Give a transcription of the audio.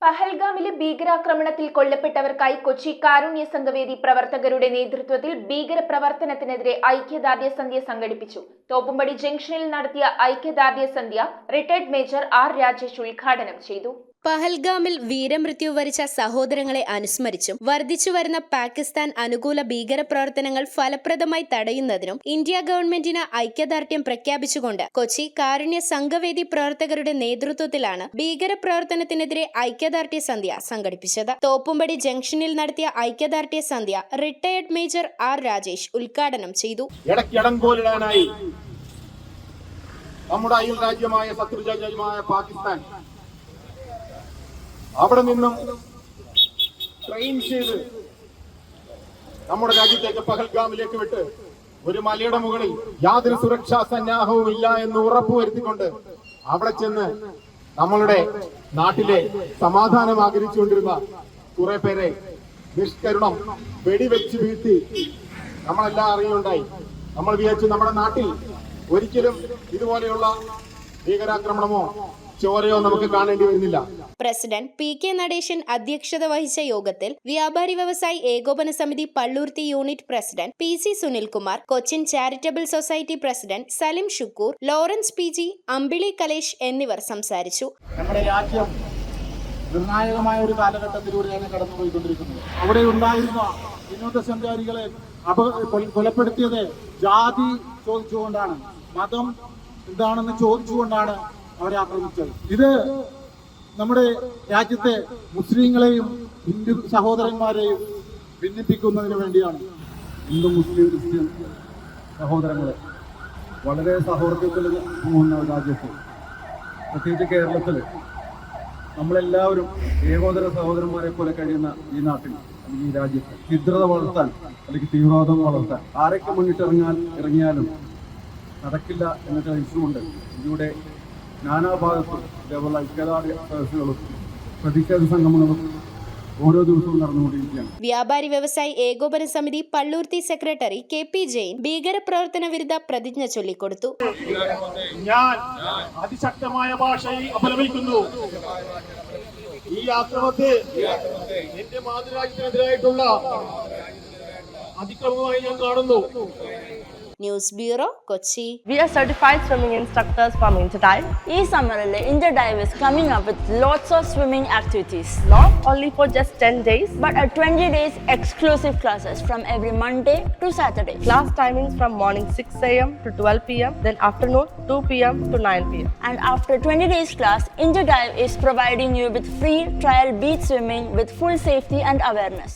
പഹൽഗാമിലെ ഭീകരാക്രമണത്തിൽ കൊല്ലപ്പെട്ടവർക്കായി കൊച്ചി കാരുണ്യ സംഘവേദി പ്രവർത്തകരുടെ നേതൃത്വത്തിൽ ഭീകരപ്രവർത്തനത്തിനെതിരെ ഐക്യദാർഢ്യ സന്ധ്യ സംഘടിപ്പിച്ചു. തോപ്പുംപടി ജംഗ്ഷനിൽ നടത്തിയ ഐക്യദാർഢ്യ സന്ധ്യ റിട്ടയർഡ് മേജർ ആർ രാജേഷ് ഉദ്ഘാടനം ചെയ്തു. പഹൽഗാമിൽ വീരമൃത്യു വരിച്ച സഹോദരങ്ങളെ അനുസ്മരിച്ചും വർദ്ധിച്ചുവരുന്ന പാകിസ്ഥാൻ അനുകൂല ഭീകരപ്രവർത്തനങ്ങൾ ഫലപ്രദമായി തടയുന്നതിനും ഇന്ത്യ ഗവൺമെന്റിന് ഐക്യദാർഢ്യം പ്രഖ്യാപിച്ചുകൊണ്ട് കൊച്ചി കാരുണ്യ സംഘവേദി പ്രവർത്തകരുടെ നേതൃത്വത്തിലാണ് ഭീകരപ്രവർത്തനത്തിനെതിരെ ഐക്യദാർഢ്യ സന്ധ്യ സംഘടിപ്പിച്ചത്. തോപ്പുംപടി ജംഗ്ഷനിൽ നടത്തിയ ഐക്യദാർഢ്യ സന്ധ്യ റിട്ടയർഡ് മേജർ ആർ രാജേഷ് ഉദ്ഘാടനം ചെയ്തു. നമ്മുടെ അയൽ രാജ്യമായ ശത്രുരാജ്യമായ പാകിസ്ഥാൻ അവിടെ നിന്നും ട്രെയിൻ ചെയ്ത് നമ്മുടെ രാജ്യത്തേക്ക് പഹൽഗാമിലേക്ക് വിട്ട് ഒരു മലയുടെ മുകളിൽ യാതൊരു സുരക്ഷാ സന്നാഹവും ഇല്ല എന്ന് ഉറപ്പുവരുത്തിക്കൊണ്ട് അവിടെ ചെന്ന് നമ്മളുടെ നാട്ടിലെ സമാധാനം ആഗ്രഹിച്ചുകൊണ്ടിരുന്ന കുറെ പേരെ നിഷ്കരുണം വെടിവെച്ച് വീഴ്ത്തി നമ്മളെല്ലാം അറിയുണ്ടായി. നമ്മൾ വിചാരിച്ചു നമ്മുടെ നാട്ടിൽ ഒരിക്കലും ഇതുപോലെയുള്ള ഭീകരാക്രമണമോ ചോരയോ നമുക്ക് കാണേണ്ടി വരുന്നില്ല. President P K. നടേശൻ അധ്യക്ഷത വഹിച്ച യോഗത്തിൽ വ്യാപാരി വ്യവസായി ഏകോപന സമിതി Palluruthy unit president P C. Sunilkumar, Cochin charitable society president Salim Shukkur, Lawrence P G., Ambili Kalesh എന്നിവർ സംസാരിച്ചു. നമ്മുടെ രാജ്യം നിർണായകമായ ഒരു കാലഘട്ടത്തിലൂടെയാണ് കടന്നുപോയിക്കൊണ്ടിരിക്കുന്നത്. അവിടെ ഉണ്ടായിരുന്ന വിനോദസഞ്ചാരികളെ കൊലപ്പെടുത്തിയത് ജാതി ചോദിച്ചുകൊണ്ടാണ്, മതം എന്താണെന്ന് ചോദിച്ചുകൊണ്ടാണ് അവരെ ആക്രമിച്ചത്. ഇത് നമ്മുടെ രാജ്യത്തെ മുസ്ലിങ്ങളെയും ഹിന്ദു സഹോദരന്മാരെയും ഭിന്നിപ്പിക്കുന്നതിന് വേണ്ടിയാണ്. ഹിന്ദു മുസ്ലിം ക്രിസ്ത്യൻ സഹോദരങ്ങളെ വളരെ സൗഹൃദത്തിൽ പോകുന്ന രാജ്യത്ത്, പ്രത്യേകിച്ച് കേരളത്തിൽ നമ്മളെല്ലാവരും ഏകോദര സഹോദരന്മാരെ പോലെ കഴിയുന്ന ഈ നാട്ടിൽ അല്ലെങ്കിൽ ഈ രാജ്യത്ത് ഛിദ്രത വളർത്താൻ അല്ലെങ്കിൽ തീവ്രവാദം വളർത്താൻ ആരൊക്കെ ഇറങ്ങിയാലും നടക്കില്ല എന്ന ടെൻഷനുണ്ട്. ഇതിലൂടെ നാനാഭാഗത്തും ഇതേപോലെ ഐക്യദാർഢ്യ സദസ്സുകളും പ്രതിഷേധ സംഗമങ്ങളും ഓരോ ദിവസവും നടന്നുകൊണ്ടിരിക്കുകയാണ്. വ്യാപാരി വ്യവസായി ഏകോപന സമിതി പള്ളൂർത്തി സെക്രട്ടറി കെ.പി. ജെയിൻ ഭീകരപ്രവർത്തന വിരുദ്ധ പ്രതിജ്ഞ ചൊല്ലിക്കൊടുത്തു. ഞാൻ അതിശക്തമായ ഭാഷയിൽ അപലപിക്കുന്നു. ഈ ആക്രമണത്തെ എന്റെ മാതൃരാജ്യത്തിനെതിരായിട്ടുള്ള അതിക്രമമായി ഞാൻ കാണുന്നു. News bureau, Kochi. We are certified swimming instructors from Interdive. ഈ സമ്മറിൽ Interdive is coming up with lots of swimming activities. Not only for just 10 days, but 20 days exclusive classes from every Monday to Saturday. class timings from morning 6 a.m. to 12 p.m., then afternoon 2 p.m. to 9 p.m. And after 20 days class, Interdive is providing you with free trial beach swimming with full safety and awareness.